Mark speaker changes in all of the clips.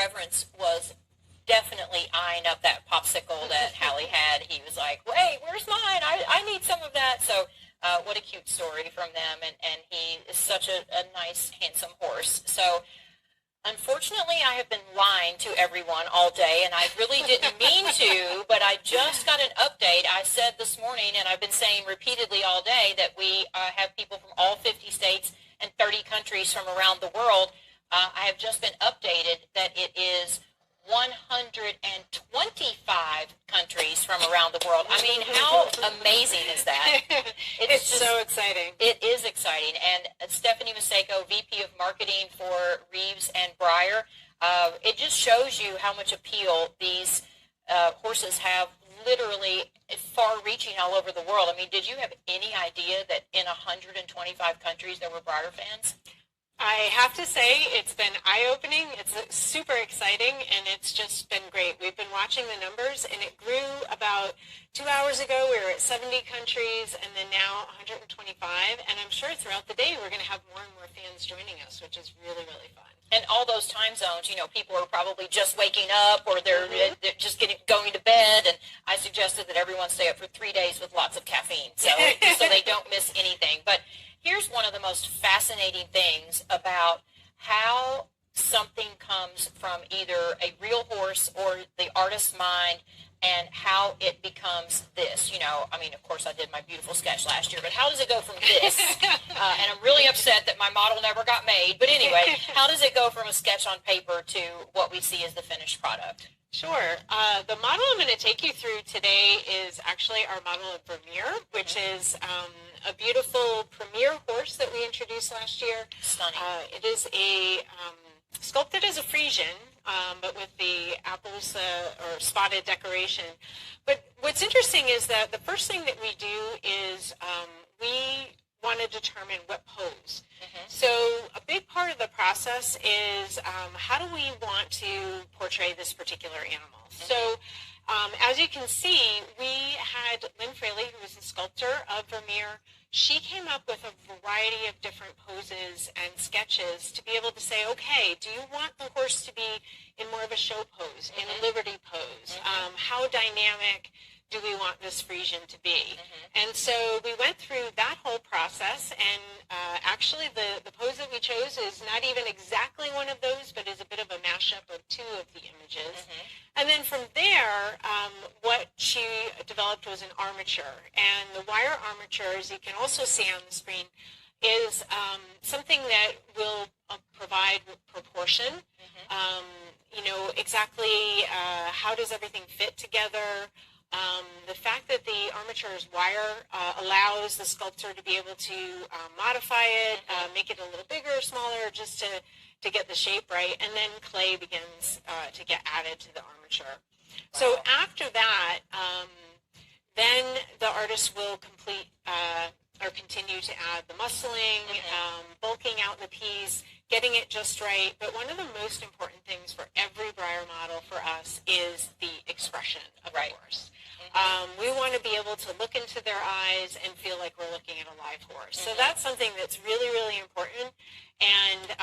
Speaker 1: Reverence was definitely eyeing up that popsicle that Hallie had. He was like, "Wait, where's mine? I need some of that." So what a cute story from them, and he is such a nice, handsome horse. So unfortunately, I have been lying to everyone all day, and I really didn't mean to, but I just got an update. I said this morning, and I've been saying repeatedly all day, that we have people from all 50 states and 30 countries from around the world. I have just been updated that it is 125 countries from around the world. I mean, how amazing is that?
Speaker 2: It's just so exciting.
Speaker 1: It is exciting. And Stephanie Maseko, VP of Marketing for Reeves and Breyer, it just shows you how much appeal these horses have, literally far-reaching all over the world. I mean, did you have any idea that in 125 countries there were Breyer fans?
Speaker 2: I have to say, it's been eye-opening. It's super exciting, and it's just been great. We've been watching the numbers, and it grew about 2 hours ago. We were at 70 countries, and then now 125. And I'm sure throughout the day we're going to have more and more fans joining us, which is really, really fun.
Speaker 1: And all those time zones, you know, people are probably just waking up, or they're just going to bed. And I suggested that everyone stay up for 3 days with lots of caffeine, so they don't miss anything. But here's one of the most fascinating things about how something comes from either a real horse or the artist's mind, and how it becomes this. You know, I mean, of course, I did my beautiful sketch last year, but how does it go from this? And I'm really upset that my model never got made. But anyway, how does it go from a sketch on paper to what we see as the finished product?
Speaker 2: Sure. The model I'm going to take you through today is actually our model of Vermeer, which is a beautiful premier horse that we introduced last year.
Speaker 1: Stunning.
Speaker 2: It is sculpted as a Frisian, but with the apples or spotted decoration. But what's interesting is that the first thing that we do is we want to determine what pose. So a big part of the process is how do we want to portray this particular animal. So as you can see, we had Lynn Fraley, who was the sculptor of Vermeer. She came up with a variety of different poses and sketches to be able to say, okay, do you want the horse to be in more of a show pose, in a liberty pose? How dynamic do we want this Frisian to be? And so we went through that whole process, and actually the pose that we chose is not even exactly one of those, but is a bit of a mashup of two of the images. And then from there, what she developed was an armature. And the wire armature, as you can also see on the screen, is something that will provide proportion. You know, exactly how does everything fit together. The fact that the armature is wire allows the sculptor to be able to modify it, make it a little bigger or smaller, just to get the shape right, and then clay begins to get added to the armature. So after that, then the artist will complete or continue to add the muscling, bulking out the piece, getting it just right. But one of the most important things for every Breyer model for us is the expression of the horse. We want to be able to look into their eyes and feel like we're looking at a live horse. So that's something that's really, really important, and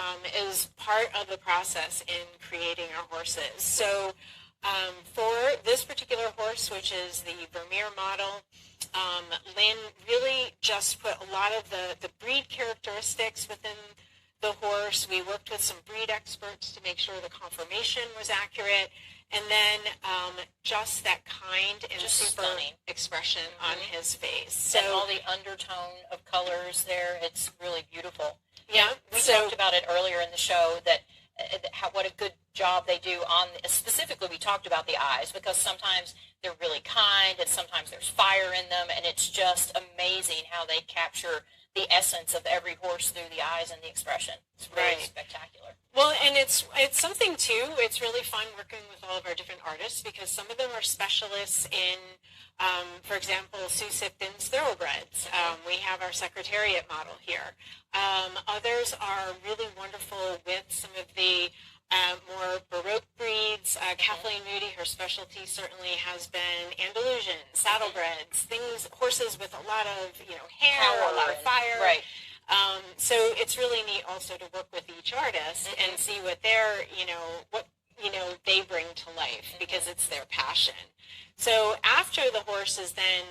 Speaker 2: is part of the process in creating our horses. So for this particular horse, which is the Vermeer model, Lynn really just put a lot of the breed characteristics within the horse. We worked with some breed experts to make sure the conformation was accurate, and then just that kind and
Speaker 1: just
Speaker 2: super
Speaker 1: stunning
Speaker 2: expression on his face. So
Speaker 1: and all the undertone of colors there, it's really beautiful.
Speaker 2: Yeah.
Speaker 1: We talked about it earlier in the show, that what a good job they do on, specifically we talked about the eyes, because sometimes they're really kind and sometimes there's fire in them, and it's just amazing how they capture the essence of every horse through the eyes and the expression. It's really spectacular.
Speaker 2: Well, and it's something too, it's really fun working with all of our different artists, because some of them are specialists in, for example, Sue Sifton's thoroughbreds. We have our Secretariat model here. Others are really wonderful with some of the more Baroque breeds. Kathleen Moody, her specialty certainly has been Andalusian, saddlebreds, horses with a lot of hair,
Speaker 1: Power,
Speaker 2: a lot of fire.
Speaker 1: Right.
Speaker 2: So it's really neat also to work with each artist and see what their, they bring to life because it's their passion. So after the horse is then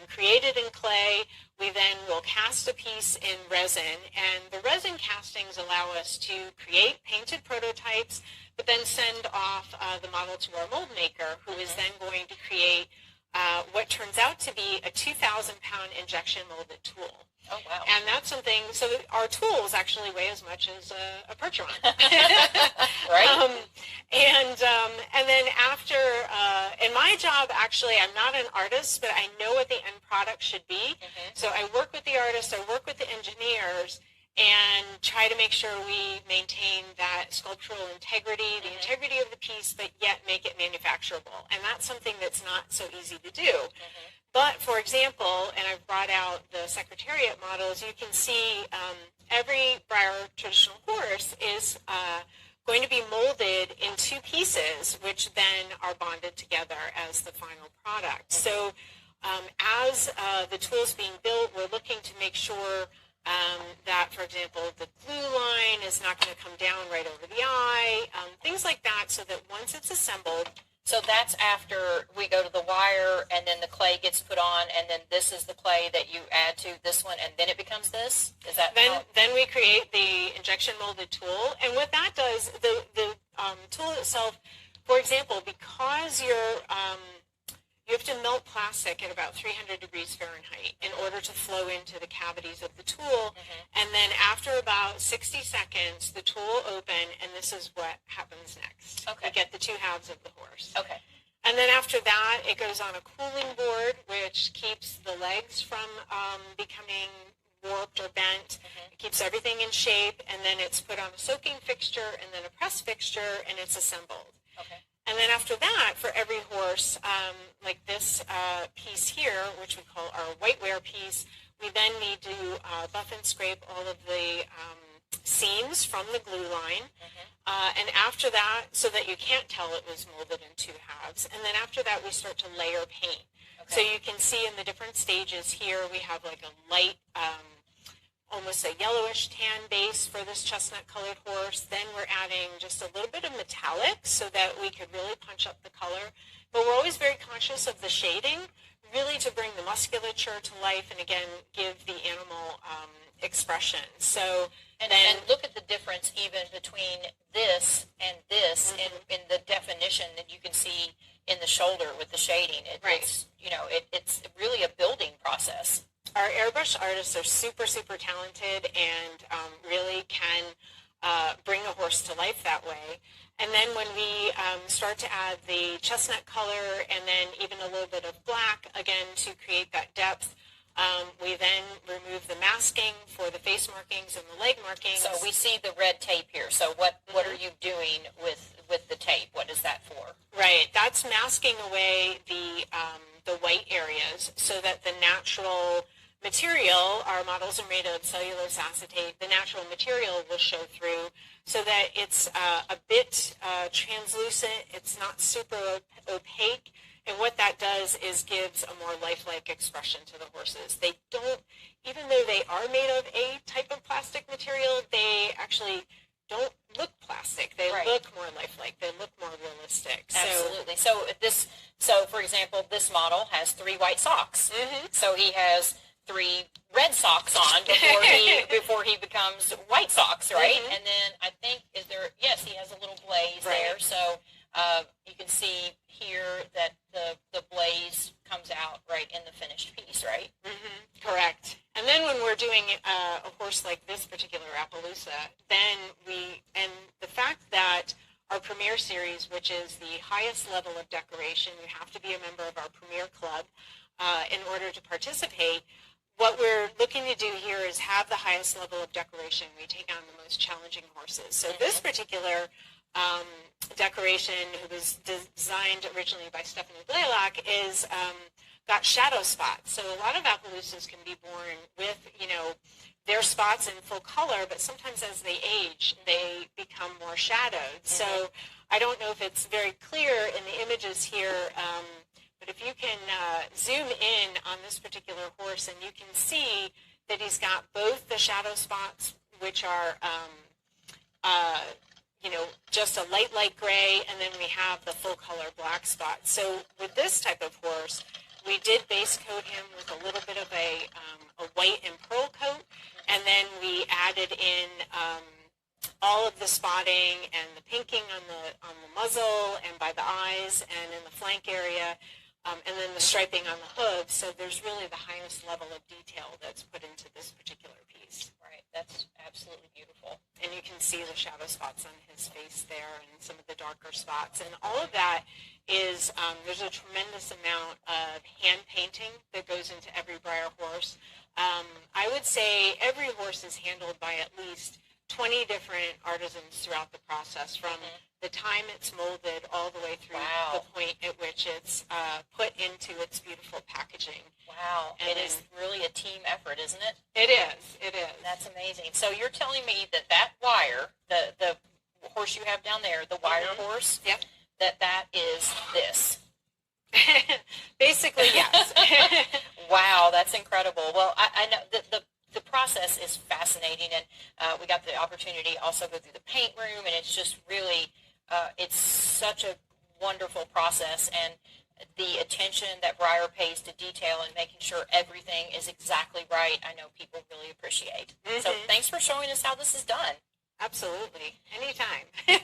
Speaker 2: created in clay, we then will cast a piece in resin, and the resin castings allow us to create painted prototypes, but then send off the model to our mold maker, who is then going to create what turns out to be a 2,000-pound injection molded tool.
Speaker 1: Oh, wow.
Speaker 2: And that's something, so our tools actually weigh as much as a Percheron.
Speaker 1: Right.
Speaker 2: And then after, in my job, actually, I'm not an artist, but I know what the end product should be. So I work with the artists, I work with the engineers, and try to make sure we maintain that sculptural integrity, the integrity of the piece, but yet make it manufacturable. And that's something that's not so easy to do. But, for example, and I've brought out the Secretariat models, you can see every Breyer traditional horse is going to be molded in two pieces, which then are bonded together as the final product. So as the tool is being built, we're looking to make sure that, for example, the glue line is not going to come down right over the eye, things like that, so that once it's assembled.
Speaker 1: So that's after we go to the wire, and then the clay gets put on, and then this is the clay that you add to this one, and then it becomes this? Is that
Speaker 2: then we create the injection molded tool, and what that does, the tool itself, for example, because you have to melt plastic at about 300 degrees Fahrenheit in order to flow into the cavities of the tool. And then after about 60 seconds, the tool will open, and this is what happens next.
Speaker 1: Okay.
Speaker 2: You get the two halves of the horse.
Speaker 1: Okay.
Speaker 2: And then after that, it goes on a cooling board, which keeps the legs from becoming warped or bent. It keeps everything in shape, and then it's put on a soaking fixture and then a press fixture, and it's assembled.
Speaker 1: Okay.
Speaker 2: And then after that, for every horse, like this piece here, which we call our whiteware piece, we then need to buff and scrape all of the seams from the glue line. And after that, so that you can't tell it was molded in two halves. And then after that, we start to layer paint. Okay. So you can see in the different stages here, we have like a light, almost a yellowish tan base for this chestnut-colored horse. Then we're adding just a little bit of metallic so that we could really punch up the color. But we're always very conscious of the shading, really to bring the musculature to life and, again, give the animal expression. So
Speaker 1: and look at the difference even between this and this in the definition that you can see in the shoulder with the shading. It's really a building process.
Speaker 2: Our airbrush artists are super, super talented and really can bring a horse to life that way. And then when we start to add the chestnut color and then even a little bit of black, again, to create that depth, we then remove the masking for the face markings and the leg markings.
Speaker 1: So we see the red tape here. So what are you doing with the tape? What is that for?
Speaker 2: Right. That's masking away the white areas so that the natural material, our models are made of cellulose acetate, the natural material will show through so that it's a bit translucent, it's not super opaque, and what that does is gives a more lifelike expression to the horses. They don't, even though they are made of a type of plastic material, they actually don't look plastic. They look more lifelike. They look more realistic.
Speaker 1: Absolutely. So for example, this model has 3 white socks. So he has 3 red socks on before he becomes white socks, right? And then I think he has a little blaze there. So you can see here that the blaze comes out right in the finished piece, right?
Speaker 2: Correct. And then when we're doing a horse like this particular Appaloosa, then and the fact that our Premier Series, which is the highest level of decoration, you have to be a member of our Premier Club in order to participate. What we're looking to do here is have the highest level of decoration. We take on the most challenging horses. So this particular decoration, it was designed originally by Stephanie Blaylock, is got shadow spots. So a lot of Appaloosas can be born with, their spots in full color, but sometimes as they age, they become more shadowed. So I don't know if it's very clear in the images here, but if you can zoom in on this particular horse, and you can see that he's got both the shadow spots, which are just a light gray, and then we have the full color black spot. So with this type of horse, we did base coat him with a little bit of a white and pearl coat, and then we added in all of the spotting and the pinking on the muzzle and by the eyes and in the flank area, and then the striping on the hooves. So there's really the highest level of detail that's put into this particular piece.
Speaker 1: Right, that's absolutely beautiful.
Speaker 2: And you can see the shadow spots on his face there and some of the darker spots. And all of that is, there's a tremendous amount of hand painting that goes into every Breyer horse. I would say every horse is handled by at least 20 different artisans throughout the process, from the time it's molded all the way through the point at which it's put into its beautiful packaging.
Speaker 1: Wow. It is really a team effort, isn't it?
Speaker 2: It is. It is.
Speaker 1: That's amazing. So you're telling me that wire, the horse you have down there, the wire horse,
Speaker 2: yep,
Speaker 1: that is this.
Speaker 2: Basically, yes.
Speaker 1: Wow, that's incredible. Well, I know the process is fascinating, and we got the opportunity to also go through the paint room, and it's just really, it's such a wonderful process, and the attention that Breyer pays to detail and making sure everything is exactly right, I know people really appreciate. So thanks for showing us how this is done.
Speaker 2: Absolutely. Anytime.